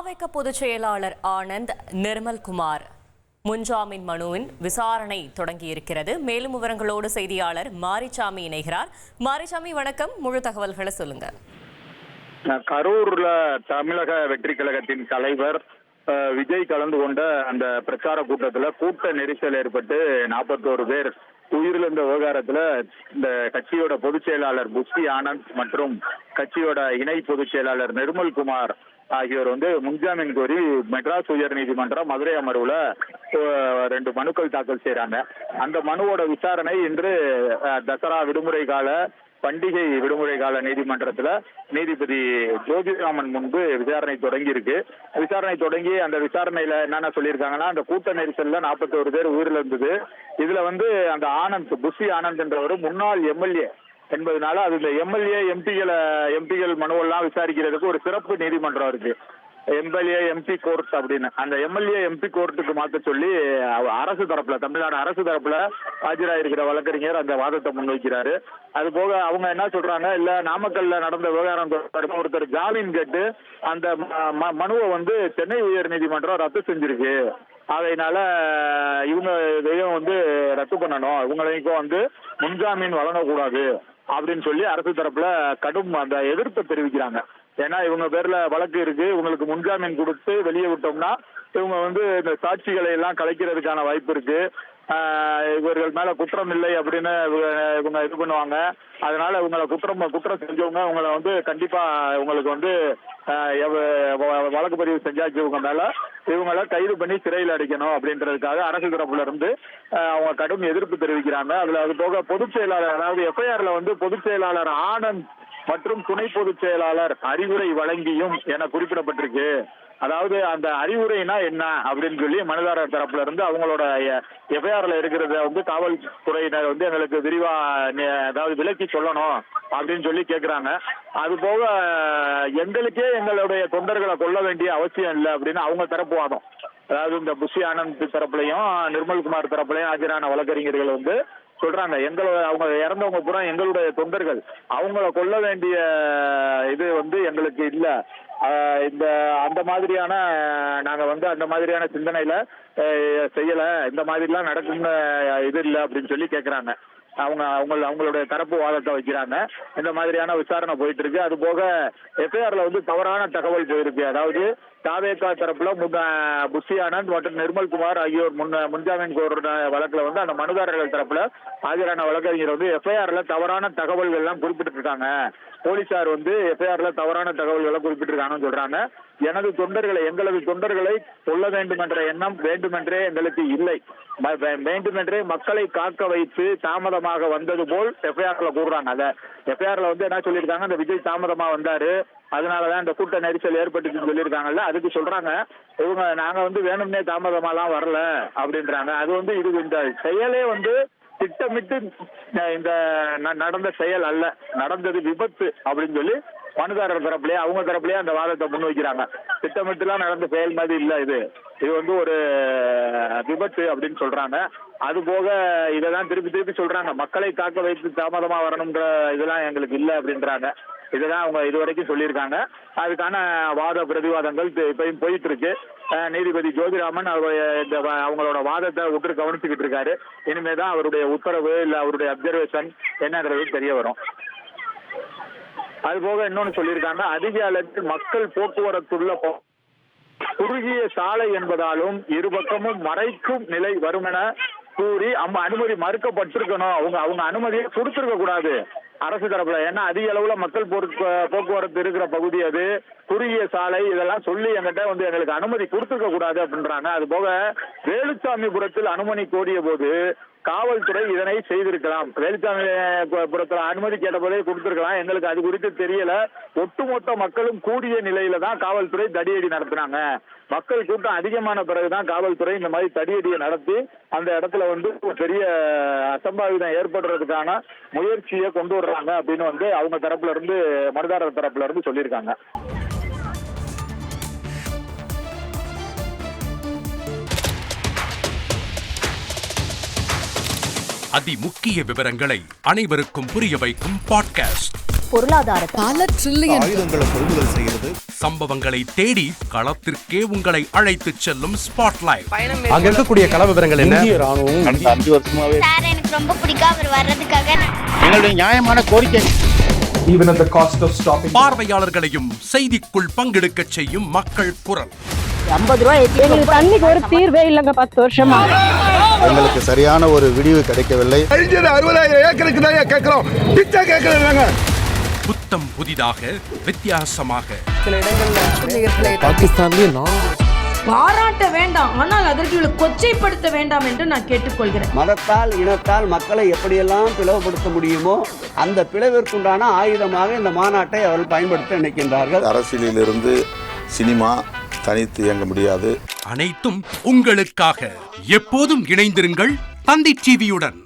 தாவேக பொதுச் செயலாளர் ஆனந்த் நிர்மல்குமார் முன்ஜாமீன் மனுவின் விசாரணை தொடங்கியிருக்கிறது. மேலும் விவரங்களோடு செய்தியாளர் மாரிசாமி இணைகிறார். மாரிசாமி வணக்கம், முழு தகவல்களை சொல்லுங்க. கரூர்ல தமிழக வெற்றி கழகத்தின் தலைவர் விஜய் கலந்து கொண்ட அந்த பிரச்சார கூட்டத்துல கூட்ட நெரிசல் ஏற்பட்டு 41 பேர் உயிரிழந்த விவகாரத்துல இந்த கட்சியோட பொதுச் செயலாளர் புஷி ஆனந்த் மற்றும் கட்சியோட இணை பொதுச் செயலாளர் நிர்மல்குமார் ஆகியோர் முன்ஜாமீன் கோரி மெட்ராஸ் உயர் நீதிமன்றம் மதுரை அமர்வுல 2 மனுக்கள் தாக்கல் செய்யறாங்க. அந்த மனுவோட விசாரணை இன்று தசரா விடுமுறை கால பண்டிகை விடுமுறை கால நீதிமன்றத்துல நீதிபதி ஜோதிராமன் முன்பு விசாரணை தொடங்கி இருக்கு. விசாரணை தொடங்கி அந்த விசாரணையில என்னென்ன சொல்லியிருக்காங்கன்னா, அந்த கூட்ட நெரிசல்ல 41 பேர் உயிரிழந்தது. இதுல அந்த ஆனந்த் புஷி ஆனந்த் என்றவர் முன்னாள் எம்எல்ஏ என்பதனால அது இந்த எம்எல்ஏ எம்பிகள் மனுவெல்லாம் விசாரிக்கிறதுக்கு ஒரு சிறப்பு நீதிமன்றம் இருக்கு, எம்எல்ஏ எம்பி கோர்ட் அப்படின்னு. அந்த எம்எல்ஏ எம்பி கோர்ட்டுக்கு மாற்ற சொல்லி அரசு தரப்புல, தமிழ்நாடு அரசு தரப்புல ஆஜராயிருக்கிற வழக்கறிஞர் அந்த வாதத்தை முன்வைக்கிறாரு. அது போக அவங்க என்ன சொல்றாங்க, இல்ல நாமக்கல்ல நடந்த விவகாரம் ஒருத்தர் ஜாமீன் கேட்டு அந்த மனுவை சென்னை உயர் நீதிமன்றம் ரத்து செஞ்சிருக்கு, அதனால இவங்க இதையும் ரத்து பண்ணணும், இவங்களுக்கும் முன்ஜாமீன் வழங்கக்கூடாது அப்படின்னு சொல்லி அரசு தரப்புல கடும் அந்த எதிர்ப்பை தெரிவிக்கிறாங்க. ஏன்னா இவங்க பேர்ல வழக்கு இருக்கு, இவங்களுக்கு முன்ஜாமீன் கொடுத்து வெளியே விட்டோம்னா இவங்க இந்த சாட்சிகளை எல்லாம் கலைக்கிறதுக்கான வாய்ப்பு இருக்கு, இவர்கள் மேல குற்றம் இல்லை அப்படின்னு இவங்க இது பண்ணுவாங்க. அதனால இவங்களை குற்றம் செஞ்சவங்க இவங்களை கண்டிப்பா இவங்களுக்கு வழக்கு பதிவு செஞ்சாச்சு, இவங்க மேல இவங்களை கைது பண்ணி சிறையில் அடைக்கணும் அப்படின்றதுக்காக அரசு தரப்புல இருந்து அவங்க கடும் எதிர்ப்பு தெரிவிக்கிறாங்க. அதுல அது போக பொதுச் செயலாளர், அதாவது எஃப்ஐஆர்ல பொதுச் செயலாளர் ஆனந்த் மற்றும் துணை பொதுச் செயலாளர் அறிவுரை வழங்கியும் என குறிப்பிடப்பட்டிருக்கு. அதாவது அந்த அறிவுரைனா என்ன அப்படின்னு சொல்லி மனுதாரர் தரப்புல இருந்து அவங்களோட எஃப்ஐஆர்ல இருக்கிறத காவல்துறையினர் எங்களுக்கு விரிவா அதாவது விலக்கி சொல்லணும் அப்படின்னு சொல்லி கேட்கிறாங்க. அது போக எங்களுக்கே எங்களுடைய தொண்டர்களை கொல்ல வேண்டிய அவசியம் இல்லை அப்படின்னு அவங்க தரப்பு வாதம். அதாவது இந்த புஷி ஆனந்த் தரப்புலையும் நிர்மல்குமார் தரப்புலையும் ஆஜரான வழக்கறிஞர்கள் சொல்றாங்க, அவங்க இறந்தவங்க பூரா எங்களுடைய தொண்டர்கள், அவங்கள கொல்ல வேண்டிய இது எங்களுக்கு இல்ல, இந்த அந்த மாதிரியான நாங்க அந்த மாதிரியான சிந்தனையில செய்யல, இந்த மாதிரிலாம் நடக்கும்னு இது இல்லை அப்படின்னு சொல்லி கேட்கறாங்க. அவங்களுடைய தரப்பு வாதத்தை வைக்கிறாங்க. இந்த மாதிரியான விசாரணை போயிட்டு இருக்கு. அது போக எஃப்ஐஆர்ல தவறான தகவல் போயிருக்கு. அதாவது தாவேகா தரப்புல புஷி ஆனந்த் மற்றும் நிர்மல்குமார் ஆகியோர் முன்ஜாமீன் கோர வழக்குல அந்த மனுதாரர்கள் தரப்புல ஆஜரான வழக்கறிஞர் எஃப்ஐஆர்ல தவறான தகவல்கள் எல்லாம் குறிப்பிட்டிருக்காங்க. போலீசார் எஃப்ஐஆர்ல தவறான தகவல்களை குறிப்பிட்டிருக்காங்கன்னு சொல்றாங்க. எங்களது தொண்டர்களை கொல்ல வேண்டும் என்ற எண்ணம் வேண்டுமென்றே எங்களுக்கு இல்லை, வேண்டுமென்றே மக்களை காக்க வைத்து தாமதமாக வந்தது போல் எஃப்ஐஆர்ல கூறுறாங்க. அத எஃப்ஐஆர்ல என்ன சொல்லியிருக்காங்க, அந்த விஜய் தாமதமா வந்தாரு, அதனாலதான் இந்த கூட்ட நெரிசல் ஏற்பட்டுச்சுன்னு சொல்லியிருக்காங்கல்ல, அதுக்கு சொல்றாங்க இவங்க நாங்க வேணும்னே தாமதமாலாம் வரல அப்படின்றாங்க. அது இது இந்த செயலே திட்டமிட்டு இந்த நடந்த செயல் அல்ல, நடந்தது விபத்து அப்படின்னு சொல்லி மனுதாரர் தரப்புலயே அவங்க தரப்புலயே அந்த வாதத்தை முன்வைக்கிறாங்க. திட்டமிட்டுலாம் நடந்த செயல் மாதிரி இல்ல, இது ஒரு விபத்து அப்படின்னு சொல்றாங்க. அது போக இதெல்லாம் திருப்பி சொல்றாங்க, மக்களை காக்க வைத்து தாமதமா வரணும்ன்ற இதெல்லாம் எங்களுக்கு இல்ல அப்படின்றாங்க. இதுதான் அவங்க இதுவரைக்கும் சொல்லியிருக்காங்க. அதுக்கான வாத பிரதிவாதங்கள் இப்பயும் போயிட்டு இருக்கு. நீதிபதி ஜோதிராமன் அவங்களோட வாதத்தை உற்று கவனிச்சுக்கிட்டு இருக்காரு. இனிமேதான் அவருடைய உத்தரவு இல்ல அவருடைய அப்சர்வேஷன் என்னன்றது தெரிய வரும். அது போக இன்னொன்னு சொல்லியிருக்காங்க, அதிக அளவில் மக்கள் போக்குவரத்துள்ள குறுகிய சாலை என்பதாலும் இருபக்கமும் மறைக்கும் நிலை வரும் என கூறி அனுமதி மறுக்கப்பட்டிருக்கணும். அவங்க அனுமதியை கொடுத்திருக்க கூடாது அரசு தரப்புல. ஏன்னா அதிக அளவுல மக்கள் போக்குவரத்து இருக்கிற பகுதி, அது குறுகிய சாலை, இதெல்லாம் சொல்லி எங்கிட்ட எங்களுக்கு அனுமதி கொடுத்துருக்க கூடாது அப்படின்றாங்க. அது போக வேலுச்சாமிபுரத்தில் அனுமதி கோரிய போது காவல்துறை இதனை செய்திருக்கலாம், வேலுச்சாமிபுரத்துல அனுமதி கேட்ட போதே கொடுத்திருக்கலாம், எங்களுக்கு அது குறித்து தெரியல. ஒட்டுமொத்த மக்களும் கூடிய நிலையில தான் காவல்துறை தடியடி நடத்தினாங்க. மக்கள் கூட்டம் அதிகமான பிறகுதான் காவல்துறை இந்த மாதிரி தடியடியை நடத்தி அந்த இடத்துல பெரிய அசம்பாவிதம் ஏற்படுறதுக்கான முயற்சியை கொண்டு வர்றாங்க அப்படின்னு அவங்க தரப்புல இருந்து மனுதாரர் தரப்புல இருந்து சொல்லியிருக்காங்க. அதிமுக்கிய விவரங்களை அனைவருக்கும் புரிய வைக்கும் பாட்காஸ்ட் பொருளாதாரத்தை பல ட்ரில்லியன் ஆயுதங்களை கொள்முதல் செய்கிறது. சம்பவங்களை தேடி களத்திற்கே உங்களை அழைத்துச் செல்லும் ஸ்பாட்லைட். அங்க இருக்கக்கூடிய கள விவரங்கள் என்ன? இந்திய ராணுவம் கடந்த 5 வருஷமாவே சார் எனக்கு ரொம்ப பிடிக்கும் அவர் வர்றதுக்காக. எங்களுடைய நியாயமான கோரிக்கை. Even at the cost of stopping. பார்வையாளர்களையும் செய்திக்குள் பங்கெடுக்கச் செய்யும் மக்கள் குரல். 50 ரூபாய் எங்களுக்கு தண்ணிக்கு ஒரு தீர்வே இல்லைங்க 10 வருஷமா. எங்களுக்கு சரியான ஒரு விடிவு கிடைக்கவில்லை. 60,000 ஏக்கருக்கு தான் கேட்கிறோம். பிச்சை கேட்கறாங்க. புத்தம் புதிதாக வித்தியாசமாக பாகிஸ்தான்லயே பாராட்ட வேண்டாம், ஆனால் அதற்கு இவளை கொச்சைப்படுத்த வேண்டாம் என்று நான் கேட்டுக்கொள்கிறேன். மதத்தால் இனத்தால் மக்களை எப்படியெல்லாம் பிளவுபடுத்த முடியுமோ அந்த பிளவிற்குண்டான ஆயுதமாக இந்த மாநாட்டை அவர்கள் பயன்படுத்த நினைக்கின்றார்கள். அரசியலிலிருந்து சினிமா தனித்து இயங்க முடியாது. அனைத்தும் உங்களுக்காக. எப்போதும் இணைந்திருங்கள் தந்தி டிவியுடன்.